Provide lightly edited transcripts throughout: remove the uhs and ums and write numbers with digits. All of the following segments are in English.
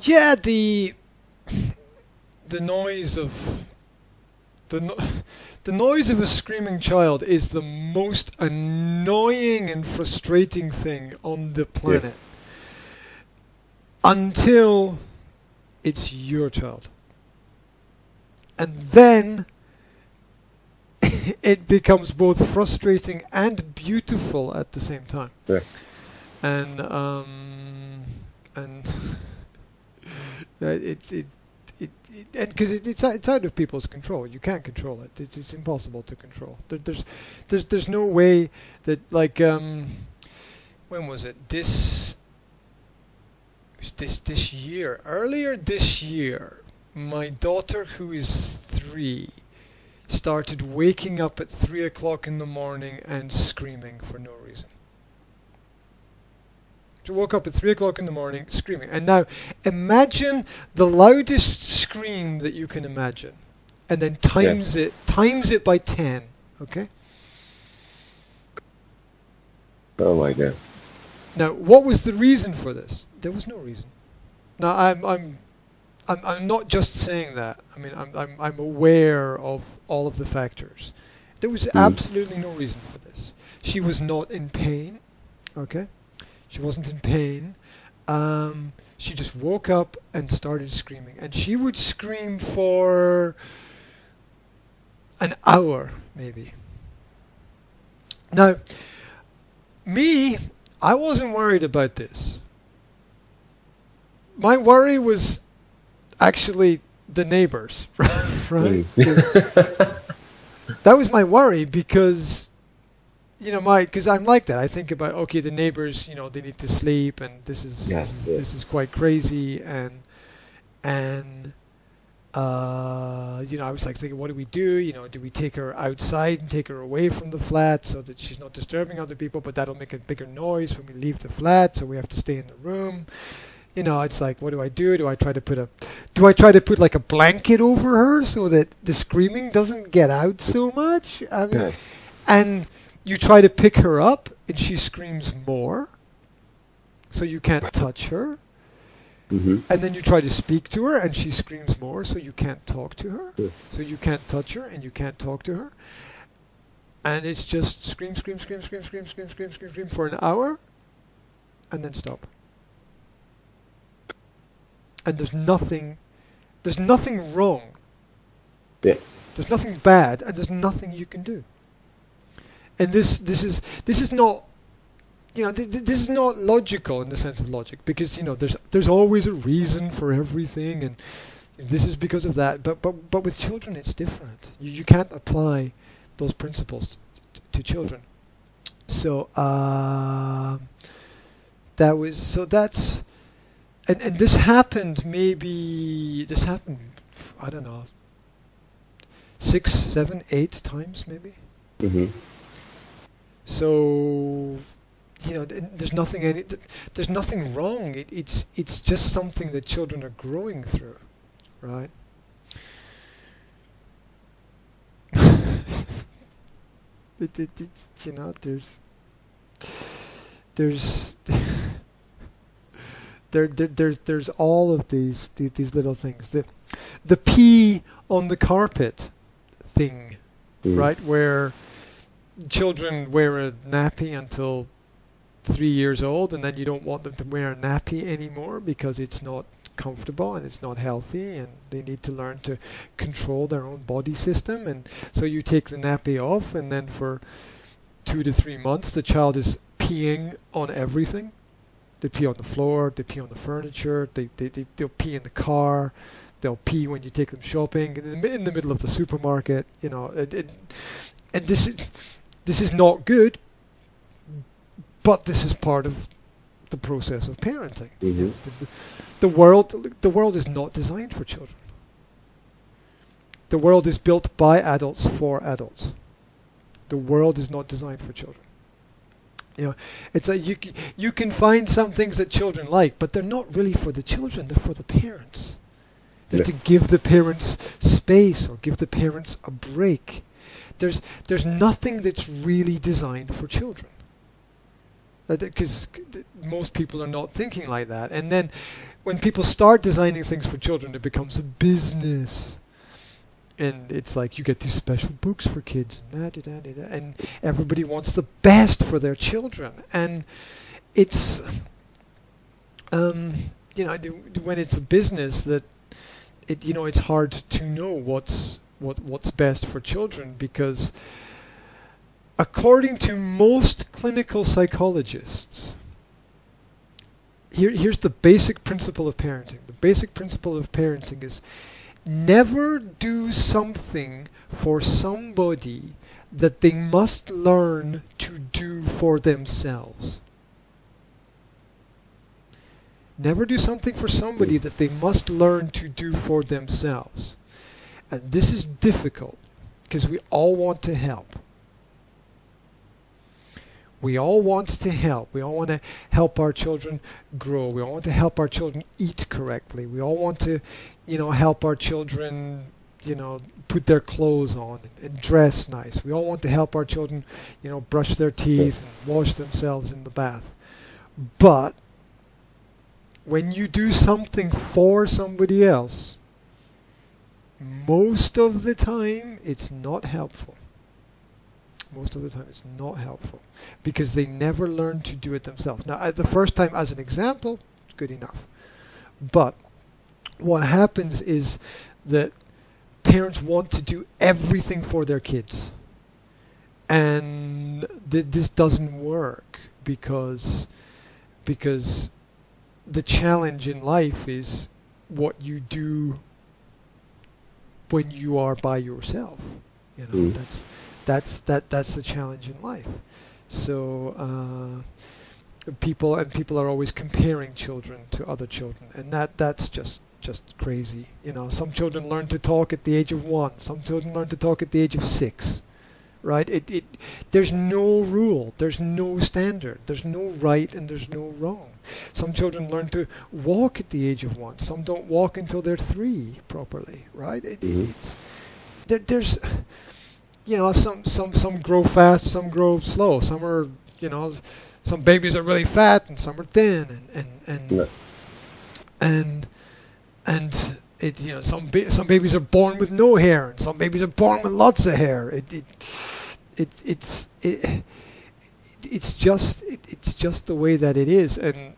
Yeah, the noise of the no the noise of a screaming child is the most annoying and frustrating thing on the Yes. planet until it's your child. And then it becomes both frustrating and beautiful at the same time. Yeah. And and and because it's out of people's control. You can't control it. It's impossible to control. There's no way that, like, when was it? This year, earlier this year, my daughter, who is 3, started waking up at 3 o'clock in the morning and screaming for no reason. She woke up at 3 o'clock in the morning screaming. And now imagine the loudest scream that you can imagine, and then times it by 10. Okay? Oh my God. Now, what was the reason for this? There was no reason. Now, I'm not just saying that. I mean, I'm aware of all of the factors. There was absolutely no reason for this. She was not in pain. Okay? She wasn't in pain. She just woke up and started screaming. And she would scream for an hour, maybe. Now, I wasn't worried about this. My worry was actually the neighbors, right? That was my worry because, because I'm like that. I think about, okay, the neighbors, they need to sleep, and this is quite crazy, and I was like thinking, what do we do? Do we take her outside and take her away from the flat so that she's not disturbing other people? But that'll make a bigger noise when we leave the flat, so we have to stay in the room. It's like, what do I do? Do I try to put like a blanket over her so that the screaming doesn't get out so much? I mean, and you try to pick her up, and she screams more, so you can't touch her. And then you try to speak to her, and she screams more, so you can't talk to her. So you can't touch her, and you can't talk to her. And it's just scream, scream, scream, scream, scream, scream, scream, scream, scream for an hour, and then stop. And there's nothing wrong. Yeah. There's nothing bad, and there's nothing you can do. And this is not. This is not logical in the sense of logic, because there's always a reason for everything, and this is because of that. But with children, it's different. You can't apply those principles to children. So that's and this happened. I don't know, 6, 7, 8 times maybe. So. There's nothing wrong. It's just something that children are growing through, right? There's all of these little things. The pee on the carpet thing, right? Where children wear a nappy until 3 years old, and then you don't want them to wear a nappy anymore because it's not comfortable and it's not healthy, and they need to learn to control their own body system. And so you take the nappy off, and then for 2 to 3 months the child is peeing on everything. They pee on the floor, they pee on the furniture, they'll pee in the car, they'll pee when you take them shopping, in the middle of the supermarket, and this is not good. But this is part of the process of parenting. The world is not designed for children. The world is built by adults for adults. The world is not designed for children. It's like you can find some things that children like, but they're not really for the children. They're for the parents. They're to give the parents space or give the parents a break. There's nothing that's really designed for children. Because most people are not thinking like that. And then when people start designing things for children, it becomes a business. And it's like you get these special books for kids, and everybody wants the best for their children. And it's, you know, when it's a business, that it's hard to know what's best for children, because according to most clinical psychologists, here's the basic principle of parenting. The basic principle of parenting is never do something for somebody that they must learn to do for themselves. Never do something for somebody that they must learn to do for themselves. And this is difficult because we all want to help. We all want to help. We all want to help our children grow. We all want to help our children eat correctly. We all want to, help our children, put their clothes on and dress nice. We all want to help our children, brush their teeth and wash themselves in the bath. But when you do something for somebody else, most of the time it's not helpful. Most of the time it's not helpful because they never learn to do it themselves. Now, the first time, as an example, it's good enough. But what happens is that parents want to do everything for their kids. And this doesn't work because the challenge in life is what you do when you are by yourself. That's the challenge in life. So people are always comparing children to other children, and that's just crazy. Some children learn to talk at the age of 1. Some children learn to talk at the age of 6. Right? There's no rule. There's no standard. There's no right and there's no wrong. Some children learn to walk at the age of 1. Some don't walk until they're 3 properly. Right? There's some grow fast, some grow slow. Some are some babies are really fat and some are thin, some babies are born with no hair and some babies are born with lots of hair. It's just the way that it is. And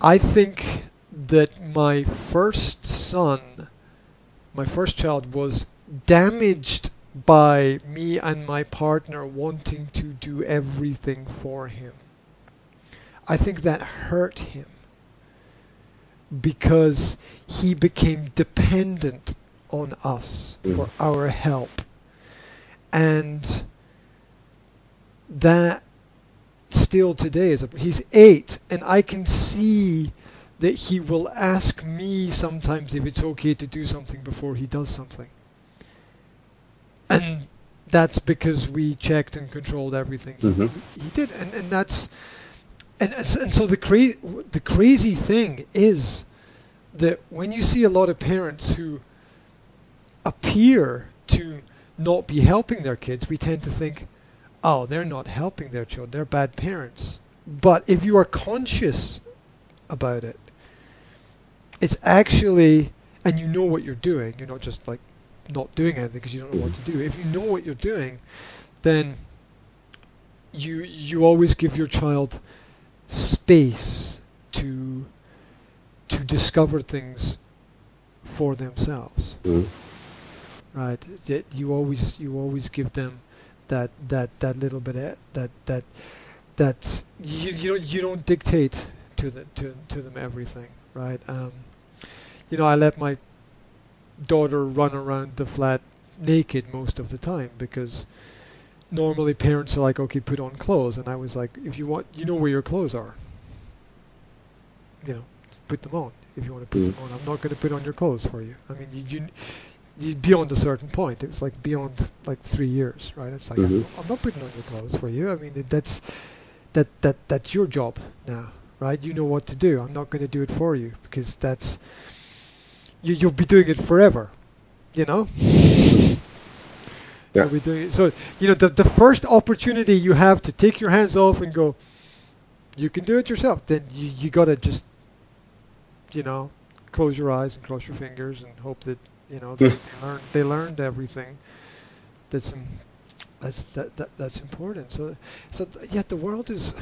I think that my first child was damaged by me and my partner wanting to do everything for him. I think that hurt him because he became dependent on us for our help. And that still today he's 8, and I can see that he will ask me sometimes if it's okay to do something before he does something. And that's because we checked and controlled everything he did. And that's so the crazy thing is that when you see a lot of parents who appear to not be helping their kids, we tend to think, oh, they're not helping their children, they're bad parents. But if you are conscious about it, it's actually, and you know what you're doing, you're not just like not doing anything because you don't know what to do. If you know what you're doing, then you always give your child space to discover things for themselves. Right? You always give them that little bit that you don't dictate to them everything, right? I let my daughter run around the flat naked most of the time because normally parents are like, okay, put on clothes, and I was like, if you want, where your clothes are, put them on if you want to put them on. I'm not going to put on your clothes for you. I mean, you beyond a certain point, it was like beyond like 3 years, right? It's like I'm not putting on your clothes for you. I mean, that's your job now, right? You know what to do. I'm not going to do it for you because that's you'll be doing it forever, Yeah. You'll be doing it. So the first opportunity you have to take your hands off and go, you can do it yourself. Then you got to just close your eyes and cross your fingers and hope that they learned everything. That's important. So yet the world is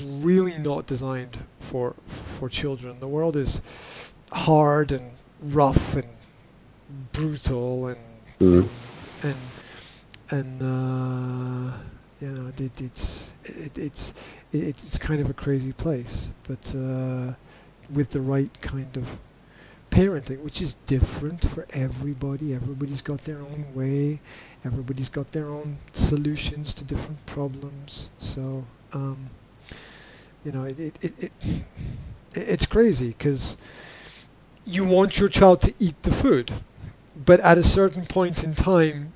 really not designed for children. The world is hard and rough and brutal and it's kind of a crazy place, but with the right kind of parenting, which is different for everybody. Everybody's got their own way. Everybody's got their own solutions to different problems. So it's crazy because you want your child to eat the food, but at a certain point in time,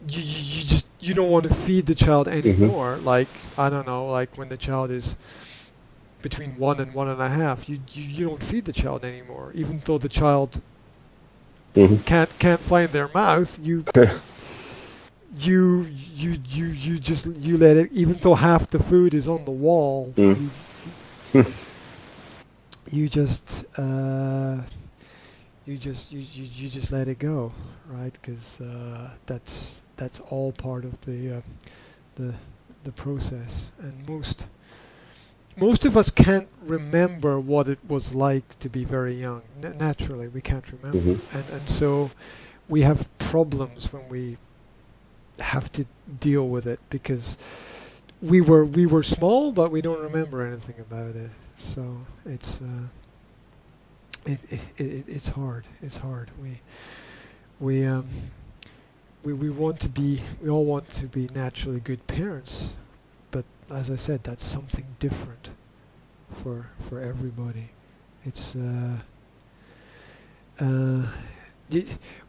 you don't want to feed the child anymore. Like, I don't know, like when the child is between 1 and 1.5, you don't feed the child anymore, even though the child can't find their mouth. You let it, even though half the food is on the wall. You just let it go, right? Because that's all part of the process. And most of us can't remember what it was like to be very young. Naturally, we can't remember, and so we have problems when we have to deal with it because we were small, but we don't remember anything about it. So it's hard. It's hard. We all want to be naturally good parents, but as I said, that's something different for everybody. It's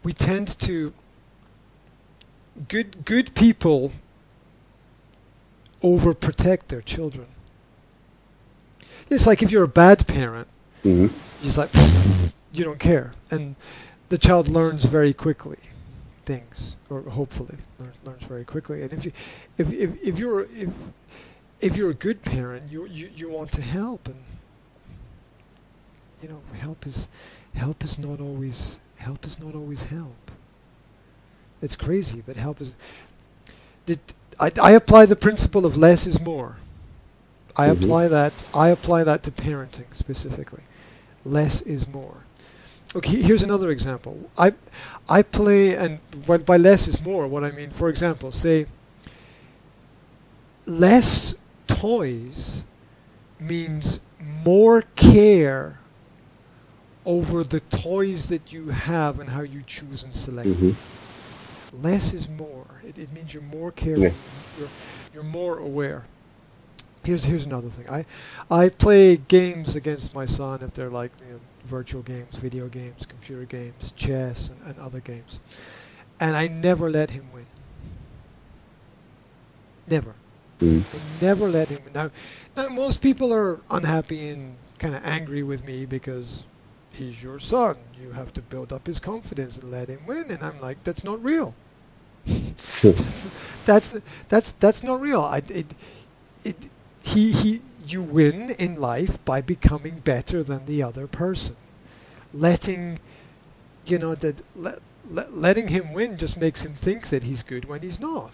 we tend to good people overprotect their children. It's like if you're a bad parent, just like you don't care, and the child learns very quickly things, or hopefully learns very quickly. And if you're a good parent, you want to help, and help is not always help. It's crazy, but help is. I apply the principle of less is more. I apply that to parenting specifically. Less is more. Okay, here's another example. I play, and by less is more, what I mean, for example, say less toys means more care over the toys that you have and how you choose and select. Less is more. It means you're more careful. You're more aware. Here's another thing. I play games against my son if they're like virtual games, video games, computer games, chess, and other games, and I never let him win. Never. I never let him win. Now most people are unhappy and kind of angry with me because he's your son. You have to build up his confidence and let him win. And I'm like, that's not real. that's not real. You win in life by becoming better than the other person. Letting letting him win just makes him think that he's good when he's not.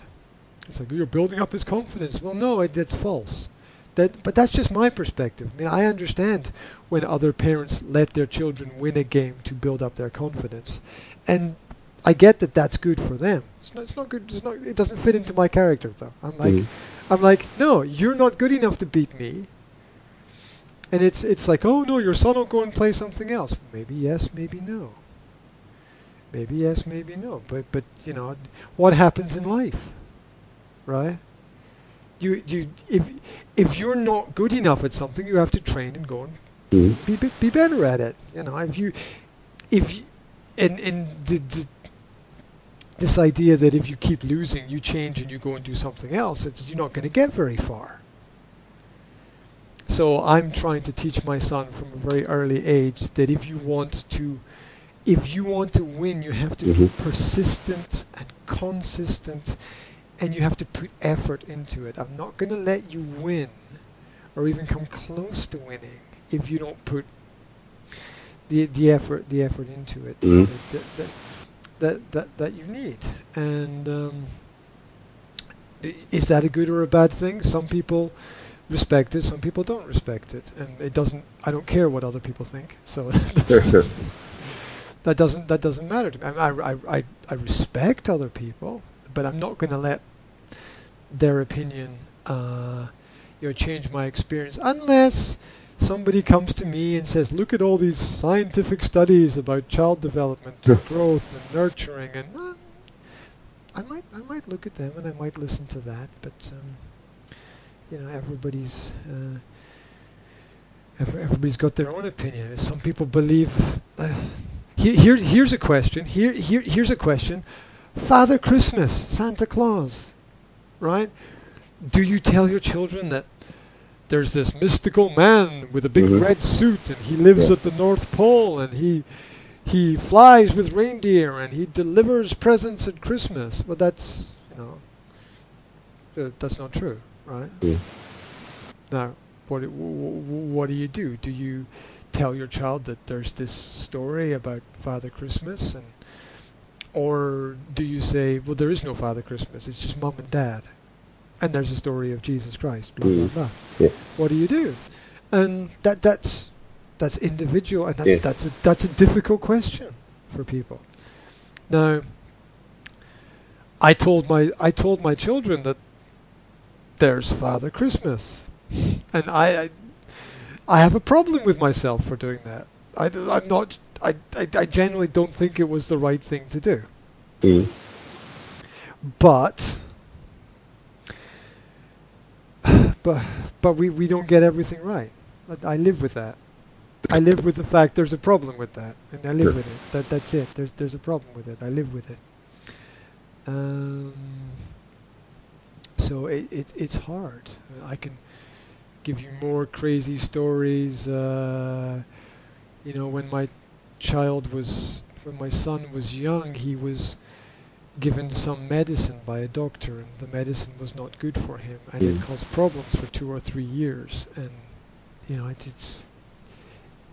It's like you're building up his confidence. Well, no, that's false. But that's just my perspective. I mean, I understand when other parents let their children win a game to build up their confidence, and I get that that's good for them. It's not good. It doesn't fit into my character, though. I'm like, no, you're not good enough to beat me. And it's like, oh no, your son will go and play something else. Maybe yes, maybe no. Maybe yes, maybe no. But what happens in life, right? If you're not good enough at something, you have to train and go and be better at it. This idea that if you keep losing, you change and you go and do something else, you're not going to get very far. So I'm trying to teach my son from a very early age that if you want to win, you have to be persistent and consistent, and you have to put effort into it. I'm not going to let you win or even come close to winning if you don't put the effort into it that you need. And is that a good or a bad thing? Some people respect it, some people don't respect it, and it doesn't. I don't care what other people think, so that doesn't matter to me. I respect other people, but I'm not going to let their opinion change my experience, unless somebody comes to me and says, look at all these scientific studies about child development and growth and nurturing, and I might look at them and I might listen to that, but everybody's got their own opinion. Some people believe. Here's a question. Here's a question. Father Christmas, Santa Claus, right? Do you tell your children that there's this mystical man with a big red suit, and he lives at the North Pole, and he flies with reindeer, and he delivers presents at Christmas? Well, that's that's not true, right? Now, what do you do? Do you tell your child that there's this story about Father Christmas, or do you say, well, there is no Father Christmas, it's just Mom and Dad, and there's a story of Jesus Christ, blah blah blah? Yeah. What do you do? And that's individual, and that's a difficult question for people. Now, I told my children that there's Father Christmas, and I have a problem with myself for doing that. I genuinely don't think it was the right thing to do. But we don't get everything right. I live with that. I live with the fact there's a problem with that, and I live with it. That's it. There's a problem with it. I live with it. So it's hard. I can give you more crazy stories. When my son was young, he was given some medicine by a doctor, and the medicine was not good for him, and it caused problems for 2 or 3 years. And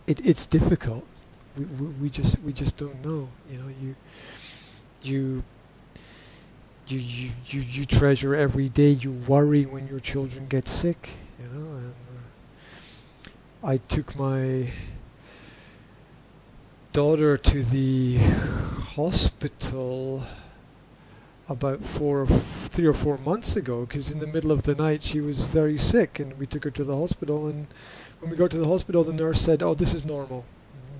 it's difficult. We just don't know. You treasure every day. You worry when your children get sick. And I took my daughter to the hospital about 3 or 4 months ago, because in the middle of the night she was very sick, and we took her to the hospital, and when we got to the hospital, the nurse said, "Oh, this is normal.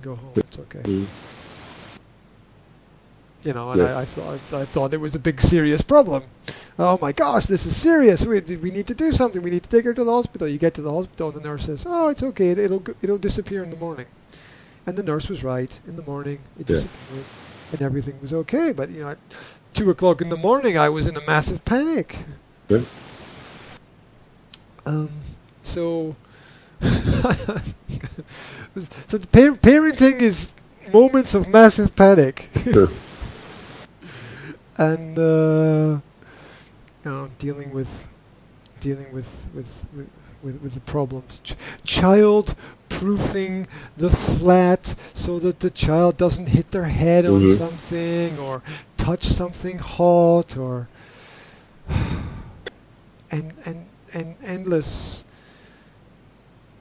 Go home. It's okay." And I thought it was a big serious problem. Oh my gosh, this is serious. We need to do something. We need to take her to the hospital. You get to the hospital, and the nurse says, "Oh, it's okay. It'll disappear in the morning." And the nurse was right. In the morning, it disappeared, and everything was okay. But at 2 o'clock in the morning, I was in a massive panic. So parenting is moments of massive panic. And dealing with the problems. Child proofing the flat so that the child doesn't hit their head on something or touch something hot, or and endless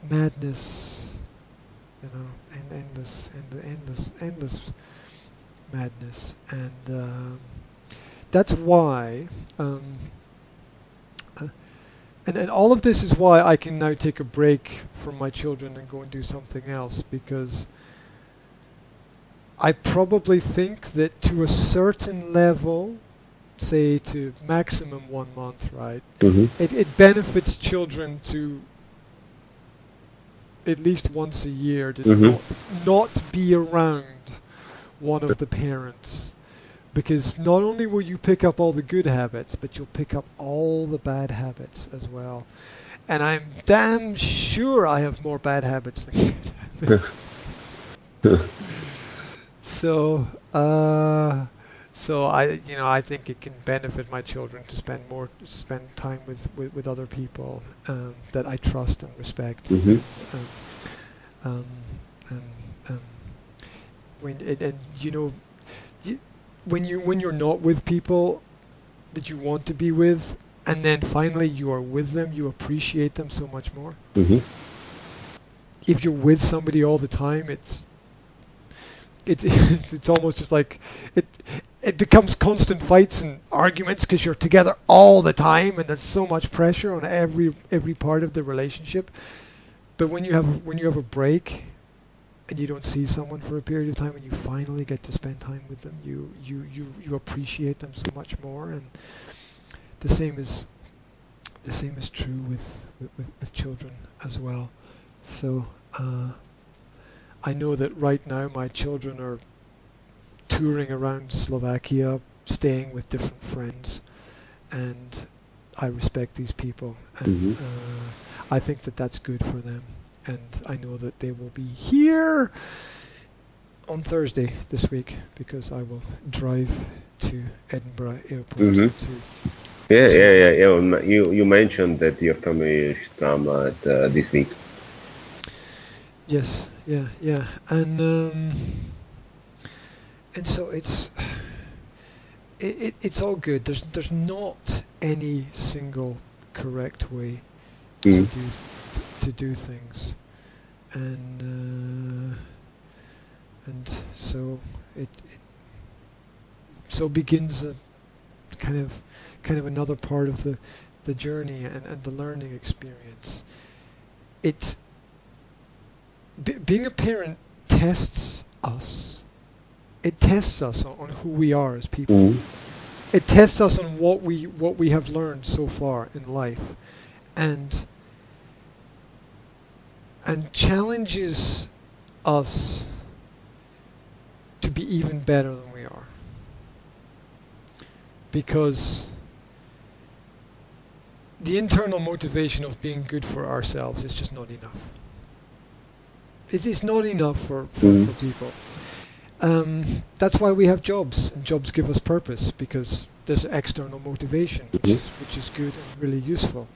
madness, and endless madness. And that's why, and all of this is why I can now take a break from my children and go and do something else, because I probably think that to a certain level, say to maximum 1 month, right, it benefits children to at least once a year to not be around one of the parents. Because not only will you pick up all the good habits, but you'll pick up all the bad habits as well. And I'm damn sure I have more bad habits than good habits. So So I think it can benefit my children to spend time with other people that I trust and respect. Mm-hmm. Um, and when you're not with people that you want to be with, and then finally you are with them, you appreciate them so much more. Mm-hmm. If you're with somebody all the time, it's almost just like it becomes constant fights and arguments because you're together all the time, and there's so much pressure on every part of the relationship. But when you have a break and you don't see someone for a period of time and you finally get to spend time with them, you appreciate them so much more. And the same is true with children as well. So I know that right now my children are touring around Slovakia, staying with different friends, and I respect these people, and I think that that's good for them. And I know that they will be here on Thursday this week because I will drive to Edinburgh Airport. Yeah. You mentioned that your family should come this week. Yes, yeah, and so it's all good. There's not any single correct way to do things, and so it begins a kind of another part of the journey and the learning experience. It's being a parent tests us. It tests us on who we are as people. It tests us on what we have learned so far in life, and challenges us to be even better than we are. Because the internal motivation of being good for ourselves is just not enough. It is not enough for people. That's why we have jobs, and jobs give us purpose, because there's external motivation, which is good and really useful.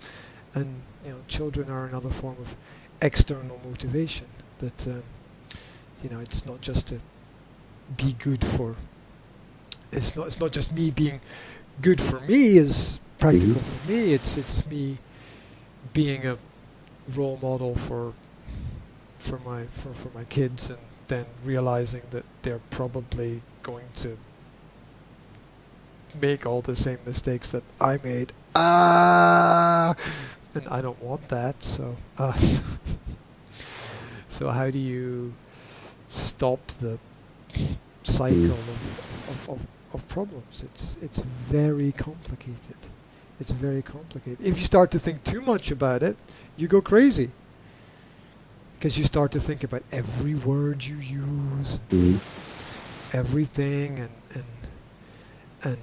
And children are another form of external motivation. That it's not just to be good for. It's not just me being good for me is practical for me. It's me being a role model for my kids, and then realizing that they're probably going to make all the same mistakes that I made. And I don't want that. So so how do you stop the cycle of problems? It's very complicated. It's very complicated. If you start to think too much about it, you go crazy. Because you start to think about every word you use, everything, and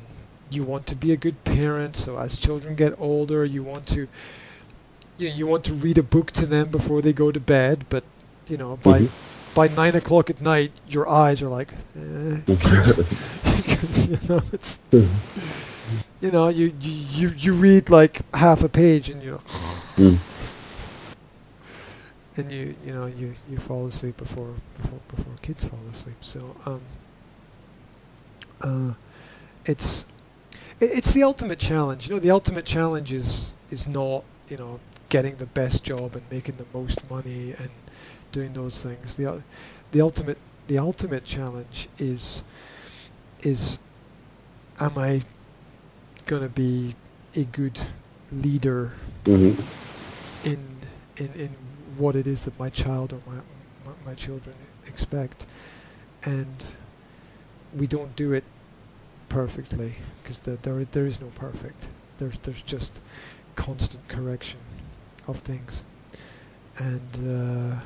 you want to be a good parent. So as children get older, you want to read a book to them before they go to bed. But by 9 o'clock at night, your eyes are like, it's you read like half a page and and you fall asleep before kids fall asleep. So it's the ultimate challenge. The ultimate challenge is not getting the best job and making the most money and doing those things. The ultimate challenge is am I gonna be a good leader in what it is that my child or my children expect? And we don't do it perfectly, because there is no perfect. There's just constant correction of things, and